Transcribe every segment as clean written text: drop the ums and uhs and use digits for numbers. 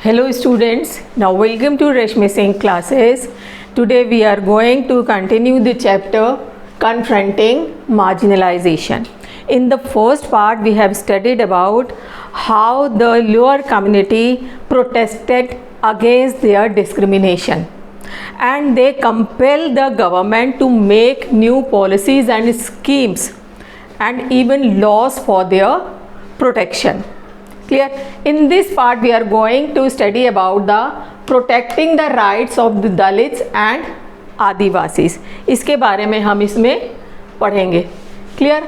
Hello students, now welcome to Rashmi Singh classes. Today we are going to continue the chapter Confronting Marginalization. In the first part we have studied about how the lower community protested against their discrimination and they compelled the government to make new policies and schemes and even laws for their protection. Clear? In this part we are going to study about the protecting the rights of the Dalits and Adivasis. इसके बारे में हम इसमें पढ़ेंगे. Clear?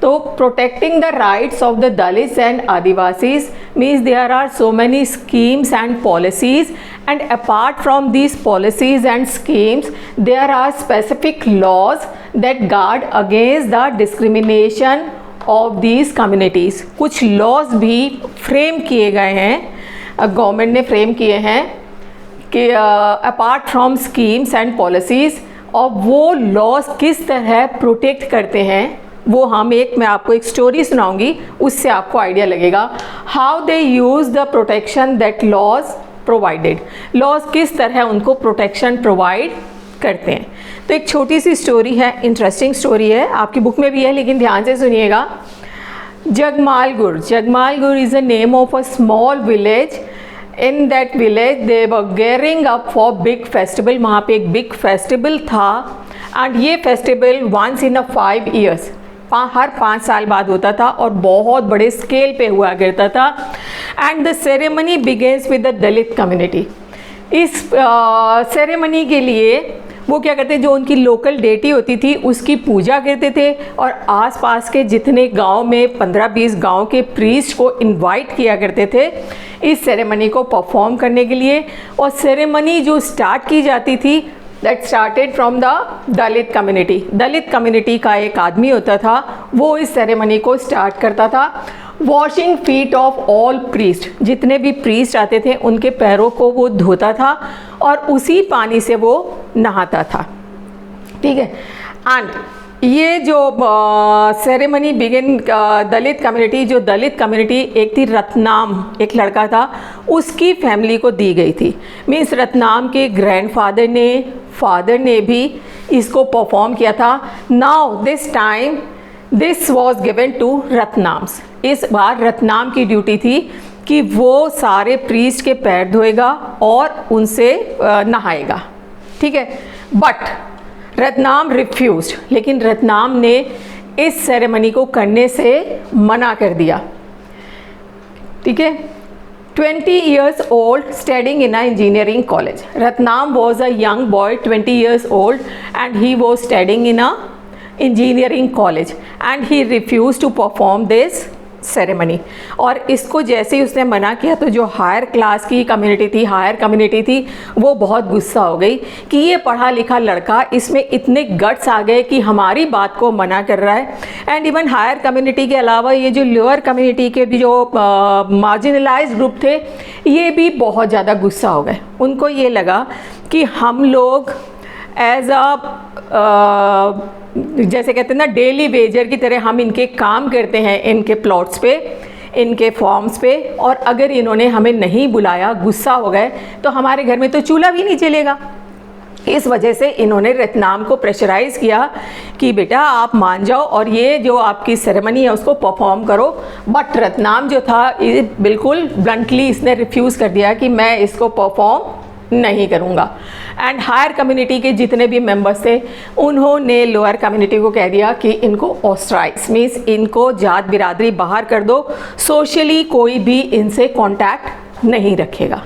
तो protecting the rights of the Dalits and Adivasis means there are so many schemes and policies, and apart from these policies and schemes there are specific laws that guard against the discrimination of these communities. कुछ laws भी frame किए गए हैं, government ने frame किए हैं कि apart from schemes and policies, और वो लॉज किस तरह प्रोटेक्ट करते हैं वो मैं आपको एक स्टोरी सुनाऊंगी, उससे आपको आइडिया लगेगा how they use the protection that laws provided. Laws किस तरह उनको प्रोटेक्शन प्रोवाइड करते हैं. तो एक छोटी सी स्टोरी है, इंटरेस्टिंग स्टोरी है, आपकी बुक में भी है लेकिन ध्यान से सुनिएगा. Jagmalgur is a name of a small village. In that village they were gearing up for big festival. वहाँ पे एक बिग फेस्टिवल था एंड ये festival once in a 5 years, हर 5 साल बाद होता था और बहुत बड़े स्केल पे हुआ करता था. And the ceremony begins with the Dalit community. इस सेरेमनी के लिए वो क्या करते, जो उनकी लोकल डेटी होती थी उसकी पूजा करते थे और आसपास के जितने गांव में 15-20 गांव के प्रीस्ट को इनवाइट किया करते थे इस सेरेमनी को परफॉर्म करने के लिए. और सेरेमनी जो स्टार्ट की जाती थी that started from the Dalit community. Dalit community का एक आदमी होता था, वो इस सेरेमनी को स्टार्ट करता था. Washing feet of all priest, जितने भी प्रीस्ट आते थे उनके पैरों को वो धोता था और उसी पानी से वो नहाता था. ठीक है. एंड ये जो सेरेमनी बिगिन दलित कम्युनिटी एक थी रत्नाम, एक लड़का था, उसकी फैमिली को दी गई थी. मीन्स रत्नाम के ग्रैंडफादर फादर ने भी इसको परफॉर्म किया था. Now this time this was given to Ratnams. इस बार रत्नाम की ड्यूटी थी कि वो सारे प्रीस्ट के पैर धोएगा और उनसे नहाएगा. ठीक है. बट रत्नाम रिफ्यूज्ड, लेकिन रत्नाम ने इस सेरेमनी को करने से मना कर दिया. ठीक है. 20 years old, studying in an engineering college. Ratnam was a young boy, 20 years old, and he was studying in a engineering college, and he refused to perform this ceremony. और इसको जैसे ही उसने मना किया तो जो हायर क्लास की community थी वो बहुत गुस्सा हो गई कि ये पढ़ा लिखा लड़का, इसमें इतने गट्स आ गए कि हमारी बात को मना कर रहा है. एंड इवन हायर कम्युनिटी के अलावा ये जो लोअर कम्युनिटी के भी जो मार्जिनलाइज्ड ग्रुप थे ये भी बहुत ज़्यादा गुस्सा हो गए. उनको ये लगा कि हम लोग एज अ जैसे कहते हैं ना डेली वेजर की तरह हम इनके काम करते हैं, इनके प्लॉट्स पे, इनके फॉर्म्स पे, और अगर इन्होंने हमें नहीं बुलाया, गुस्सा हो गए, तो हमारे घर में तो चूल्हा भी नहीं चलेगा. इस वजह से इन्होंने रत्नाम को प्रेशराइज़ किया कि बेटा आप मान जाओ और ये जो आपकी सेरेमनी है उसको परफॉर्म करो. बट रत्नाम जो था बिल्कुल ब्लंटली इसने रिफ्यूज़ कर दिया कि मैं इसको परफॉर्म नहीं करूँगा. एंड हायर कम्युनिटी के जितने भी मेंबर्स थे उन्होंने लोअर कम्युनिटी को कह दिया कि इनको ऑस्ट्राइज मीन्स इनको जात बिरादरी बाहर कर दो, सोशली कोई भी इनसे कांटेक्ट नहीं रखेगा.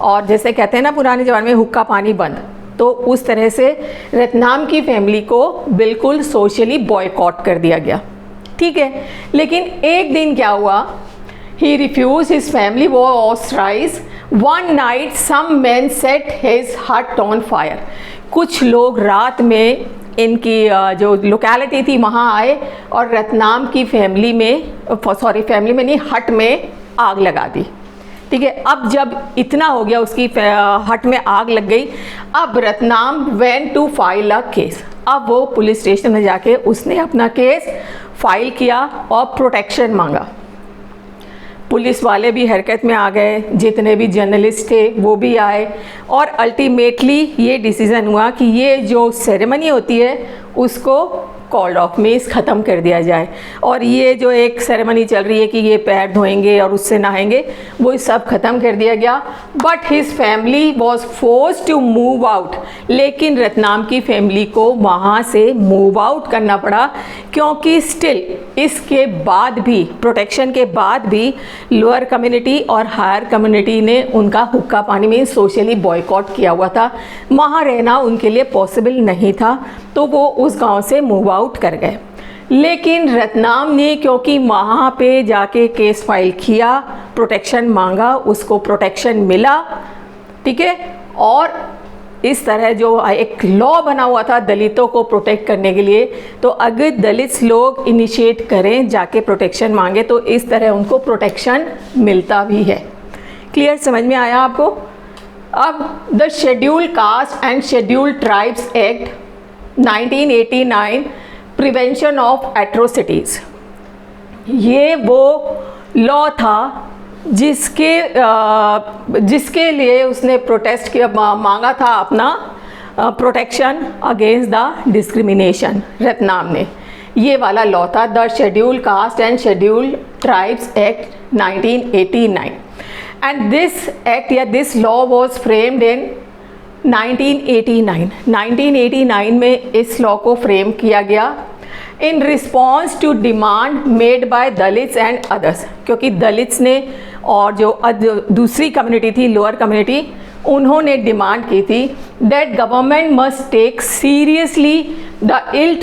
और जैसे कहते हैं ना पुराने ज़माने में हुक्का पानी बंद, तो उस तरह से रत्नाम की फैमिली को बिल्कुल सोशली बॉयकॉट कर दिया गया. ठीक है. लेकिन एक दिन क्या हुआ, he refused, his family was ostracized. One night some men set his hut on fire. कुछ लोग रात में इनकी जो लोकेलिटी थी वहाँ आए और रत्नाम की फैमिली में नहीं, हट में आग लगा दी. ठीक है. अब जब इतना हो गया, उसकी हट में आग लग गई, अब Ratnam went to file a case. अब वो पुलिस स्टेशन में जाके उसने अपना केस फाइल किया और प्रोटेक्शन मांगा. पुलिस वाले भी हरकत में आ गए, जितने भी जर्नलिस्ट थे वो भी आए, और अल्टीमेटली ये डिसीज़न हुआ कि ये जो सेरेमनी होती है उसको कॉल्ड ऑफ, मीन्स ख़त्म कर दिया जाए। और ये जो एक सेरेमनी चल रही है कि ये पैर धोएंगे और उससे नहाएंगे, वो सब ख़त्म कर दिया गया। But his family was forced to move out, लेकिन रत्नाम की फैमिली को वहाँ से मूव आउट करना पड़ा, क्योंकि स्टिल इसके बाद भी, प्रोटेक्शन के बाद भी, लोअर कम्युनिटी और हायर कम्युनिटी ने उनका हुक्का पानी में सोशली बॉयकॉट किया हुआ था। वहाँ रहना उनके लिए पॉसिबल नहीं था, तो वो उस गांव से मूव आउट कर गए। लेकिन रत्नाम ने क्योंकि वहाँ पे जाके केस फाइल किया, प्रोटेक्शन मांगा, उसको प्रोटेक्शन मिला, ठीक है। और इस तरह जो एक लॉ बना हुआ था दलितों को प्रोटेक्ट करने के लिए, तो अगर दलित लोग इनिशिएट करें, जाके प्रोटेक्शन मांगे, तो इस तरह उनको प्रोटेक्शन मिलता भी है। क्लियर, समझ में आया आपको? अब the scheduled caste and scheduled tribes act 1989 prevention of atrocities, ये वो लॉ था जिसके लिए उसने प्रोटेस्ट किया, मांगा था अपना protection against the discrimination. Ratnam ने ये वाला लॉ था, the scheduled caste and scheduled tribes act 1989, and this act या this law was framed in 1989 में इस लॉ को फ्रेम किया गया in response to demand made by Dalits and others, क्योंकि दलित्स ने और जो दूसरी कम्युनिटी थी, लोअर कम्युनिटी, उन्होंने डिमांड की थी that government must take seriously the ill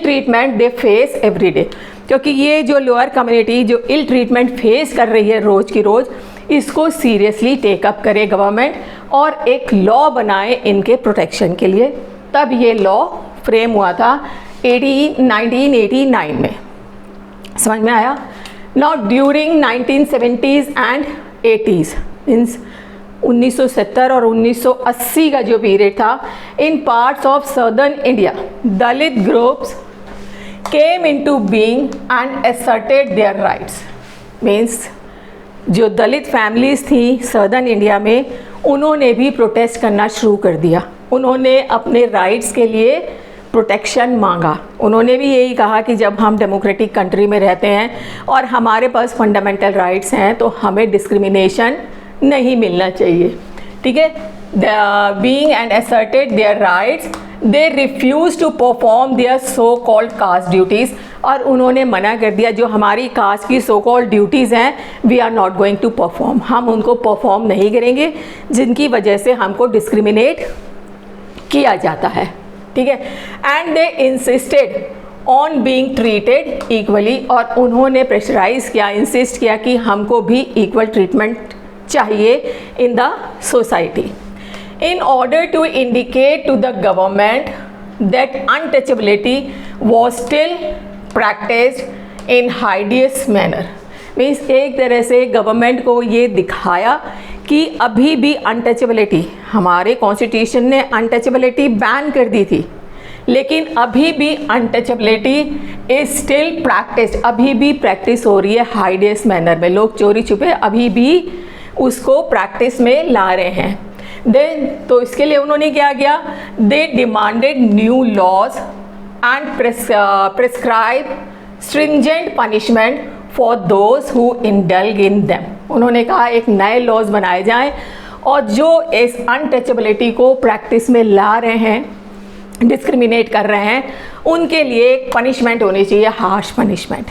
treatment they face every day, क्योंकि ये जो लोअर कम्युनिटी जो इल ट्रीटमेंट फेस कर रही है रोज़ की रोज़, इसको सीरियसली टेकअप करे गवर्नमेंट और एक लॉ बनाए इनके प्रोटेक्शन के लिए। तब ये लॉ फ्रेम हुआ था 1989 में। समझ में आया? Now during 1970s and 80s, means 1970 और 1980 का जो पीरियड था, in parts of southern India Dalit groups came into being and asserted their rights. Means जो दलित फैमिलीज़ थी सदर्न इंडिया में, उन्होंने भी प्रोटेस्ट करना शुरू कर दिया। उन्होंने अपने राइट्स के लिए प्रोटेक्शन मांगा। उन्होंने भी यही कहा कि जब हम डेमोक्रेटिक कंट्री में रहते हैं और हमारे पास फंडामेंटल राइट्स हैं, तो हमें डिस्क्रिमिनेशन नहीं मिलना चाहिए, ठीक है। Being and asserted their rights, they refuse to perform their so called caste duties, और उन्होंने मना कर दिया जो हमारी कास्ट की सो कॉल्ड ड्यूटीज़ हैं, we are not going to perform, हम उनको परफॉर्म नहीं करेंगे, जिनकी वजह से हमको डिस्क्रिमिनेट किया जाता है, ठीक है। And they insisted on being treated equally, और उन्होंने प्रेशराइज किया, इंसिस्ट किया कि हमको भी इक्वल ट्रीटमेंट चाहिए in the society. In order to indicate to the government that untouchability was still practiced in hideous manner, means एक तरह से गवर्नमेंट को ये दिखाया कि अभी भी अनटचेबिलिटी, हमारे कॉन्स्टिट्यूशन ने अनटचेबिलिटी बैन कर दी थी, लेकिन अभी भी अनटचेबिलिटी इज स्टिल प्रैक्टिस्ड, अभी भी प्रैक्टिस हो रही है हाइडियस मैनर में। लोग चोरी छुपे अभी भी उसको प्रैक्टिस में ला रहे हैं। देन तो इसके लिए उन्होंने क्या किया, they demanded new laws and prescribe stringent punishment for those who indulge in them. उन्होंने कहा एक नए लॉज बनाए जाएं और जो इस अनटचेबिलिटी को प्रैक्टिस में ला रहे हैं, डिस्क्रिमिनेट कर रहे हैं, उनके लिए एक पनिशमेंट होनी चाहिए, हार्श पनिशमेंट।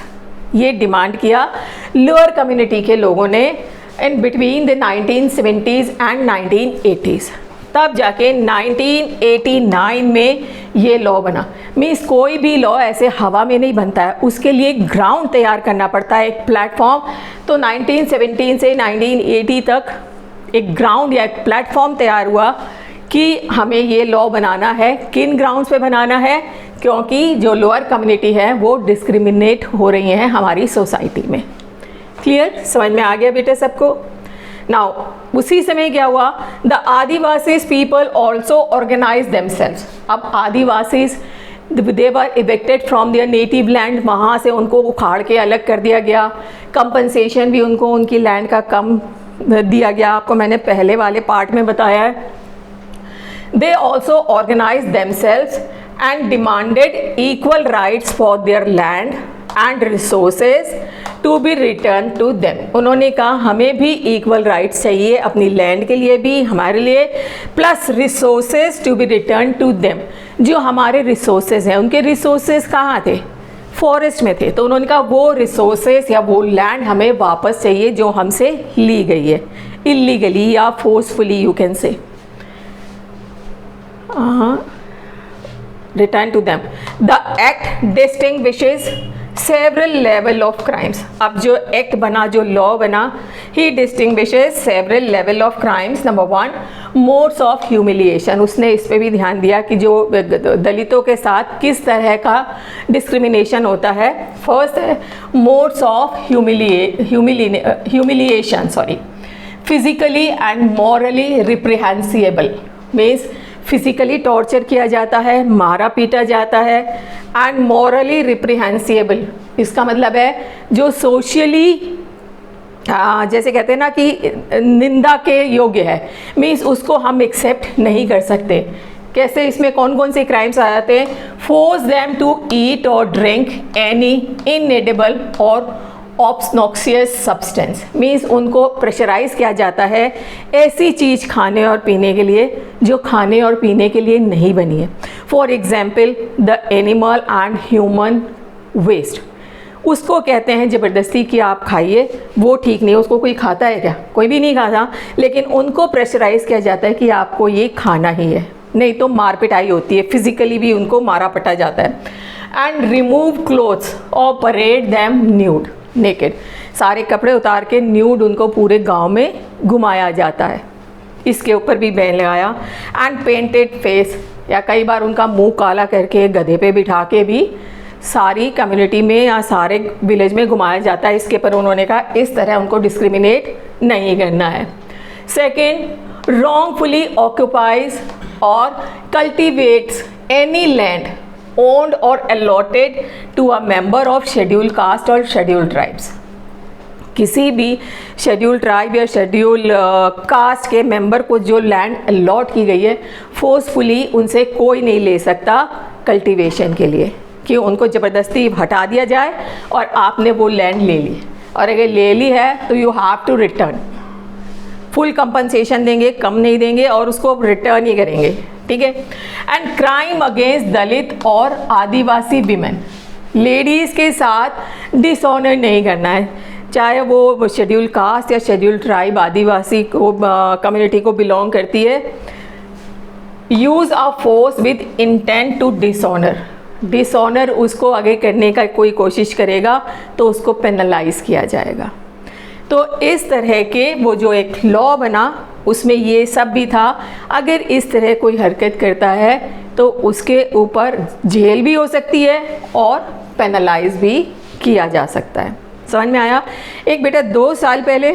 ये डिमांड किया लोअर कम्युनिटी के लोगों ने in between the 1970s and 1980s। तब जाके 1989 में ये लॉ बना। मीन्स कोई भी लॉ ऐसे हवा में नहीं बनता है, उसके लिए एक ग्राउंड तैयार करना पड़ता है, एक प्लेटफॉर्म। तो 1917 से 1980 तक एक ग्राउंड या एक प्लेटफॉर्म तैयार हुआ कि हमें ये लॉ बनाना है। किन ग्राउंड्स पे बनाना है? क्योंकि जो लोअर कम्युनिटी है वो डिस्क्रिमिनेट हो रही हैं हमारी सोसाइटी में। क्लियर, समझ में आ गया बेटे सबको? नाउ उसी समय क्या हुआ, the adivasis people also organise themselves. अब adivasis they were evicted from their native land, वहाँ से उनको उखाड़ के अलग कर दिया गया। कंपनसेशन भी उनको उनकी लैंड का कम दिया गया, आपको मैंने पहले वाले पार्ट में बताया है। They also organise themselves and demanded equal rights for their land and resources to be return to them. उन्होंने कहा हमें भी इक्वल राइट्स चाहिए अपनी लैंड के लिए भी, हमारे लिए, plus resources to be return to them. जो हमारे रिसोर्सेज हैं, उनके रिसोर्सेज कहाँ थे? फॉरेस्ट में थे। तो उन्होंने कहा वो रिसोर्सेज या वो लैंड हमें वापस चाहिए जो हमसे ली गई है इलीगली या forcefully, you can say, return to them. The act distinguishes several level of crimes. अब जो एक्ट बना, जो लॉ बना, ही distinguishes several level of crimes. Number 1, modes of humiliation. उसने इस पे भी ध्यान दिया कि जो दलितों के साथ किस तरह का डिस्क्रिमिनेशन होता है। फर्स्ट है modes of humiliation, physically and morally reprehensible, means physically torture किया जाता है, मारा पीटा जाता है, एंड मॉरली रिप्रिहेंसिबल, इसका मतलब है जो सोशली जैसे कहते हैं ना कि निंदा के योग्य है, मीन्स उसको हम एक्सेप्ट नहीं कर सकते। कैसे, इसमें कौन कौन से क्राइम्स आ जाते हैं? फोर्स देम टू ईट और ड्रिंक एनी इनएडिबल और ऑब्सनॉक्सियस सब्सटेंस, मीन्स उनको प्रेशराइज किया जाता है ऐसी चीज़ खाने और पीने के लिए जो खाने और पीने के लिए नहीं बनी है। For example the animal and human waste, उसको कहते हैं ज़बरदस्ती कि आप खाइए, वो ठीक नहीं है। उसको कोई खाता है क्या? कोई भी नहीं खाता, लेकिन उनको प्रेशराइज किया जाता है कि आपको ये खाना ही है, नहीं तो मार पिटाई होती है, फिजिकली भी उनको मारा पटा जाता है। एंड रिमूव क्लोथ्स और परेड दैम न्यूड, नेकेड, सारे कपड़े उतार के न्यूड उनको पूरे गांव में घुमाया जाता है, इसके ऊपर भी बैन लगाया। एंड पेंटेड फेस, या कई बार उनका मुंह काला करके गधे पे बिठा के भी सारी कम्युनिटी में या सारे विलेज में घुमाया जाता है। इसके पर उन्होंने कहा इस तरह उनको डिस्क्रिमिनेट नहीं करना है। सेकेंड, रॉन्गफुली ऑक्यूपाइज और cultivates any land owned or allotted to a member of scheduled caste or scheduled tribes। किसी भी शेड्यूल ट्राइब या शेड्यूल कास्ट के मेंबर को जो लैंड अलॉट की गई है, फोर्सफुली उनसे कोई नहीं ले सकता कल्टीवेशन के लिए, कि उनको ज़बरदस्ती हटा दिया जाए और आपने वो लैंड ले ली, और अगर ले ली है तो you have to return, full compensation देंगे, कम नहीं देंगे, और उसको रिटर्न ही करेंगे, ठीक है। एंड क्राइम अगेंस्ट दलित और आदिवासी विमेन, लेडीज़ के साथ डिसऑनर नहीं करना है, चाहे वो शेड्यूल कास्ट या शेड्यूल ट्राइब आदिवासी को कम्युनिटी को बिलोंग करती है। Use a force with intent to dishonour, dishonour उसको आगे करने का कोई कोशिश करेगा तो उसको पेनलाइज किया जाएगा। तो इस तरह के वो जो एक लॉ बना उसमें ये सब भी था। अगर इस तरह कोई हरकत करता है तो उसके ऊपर जेल भी हो सकती है और पेनलाइज भी किया जा सकता है। समझ में आया? एक बेटा 2 साल पहले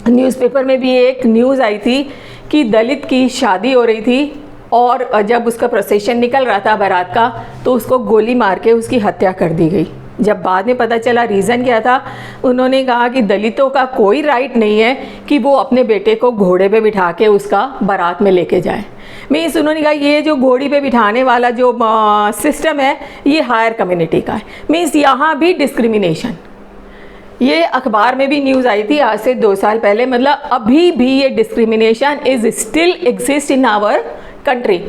न्यूज़पेपर में भी एक न्यूज़ आई थी कि दलित की शादी हो रही थी, और जब उसका प्रोसेशन निकल रहा था बारात का तो उसको गोली मार के उसकी हत्या कर दी गई। जब बाद में पता चला रीज़न क्या था, उन्होंने कहा कि दलितों का कोई राइट नहीं है कि वो अपने बेटे को घोड़े पे बिठा के उसका बारात में लेके जाए। मीन्स उन्होंने कहा ये जो घोड़ी पे बिठाने वाला जो सिस्टम है ये हायर कम्युनिटी का है। मीन्स यहाँ भी डिस्क्रिमिनेशन, ये अखबार में भी न्यूज़ आई थी आज से 2 साल पहले, मतलब अभी भी ये discrimination is still exist in our country.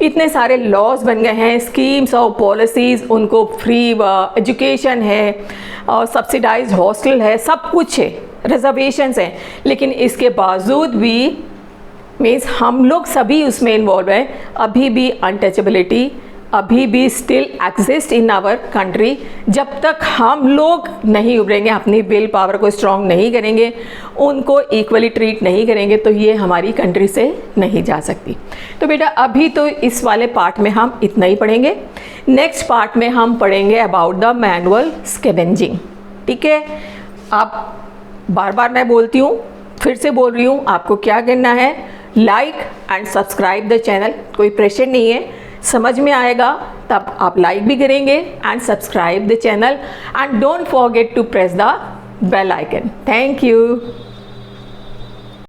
इतने सारे लॉज बन गए हैं, स्कीम्स और पॉलिसीज़, उनको फ्री एजुकेशन है और सब्सिडाइज्ड हॉस्टल है, सब कुछ है, रिजर्वेशंस हैं, लेकिन इसके बावजूद भी मीन्स हम लोग सभी उसमें इन्वॉल्व हैं। अभी भी अनटचेबिलिटी अभी भी still exist in our country. जब तक हम लोग नहीं उभरेंगे, अपनी विल पावर को स्ट्रॉन्ग नहीं करेंगे, उनको इक्वली ट्रीट नहीं करेंगे, तो ये हमारी कंट्री से नहीं जा सकती। तो बेटा अभी तो इस वाले पार्ट में हम इतना ही पढ़ेंगे। नेक्स्ट पार्ट में हम पढ़ेंगे अबाउट द मैनुअल स्कैवेंजिंग। ठीक है, आप बार बार मैं बोलती हूँ, फिर से बोल रही हूँ, आपको क्या करना है, like and subscribe the channel. कोई प्रेशर नहीं है, समझ में आएगा तब आप लाइक भी करेंगे and subscribe the channel and don't forget to press the bell icon. Thank you.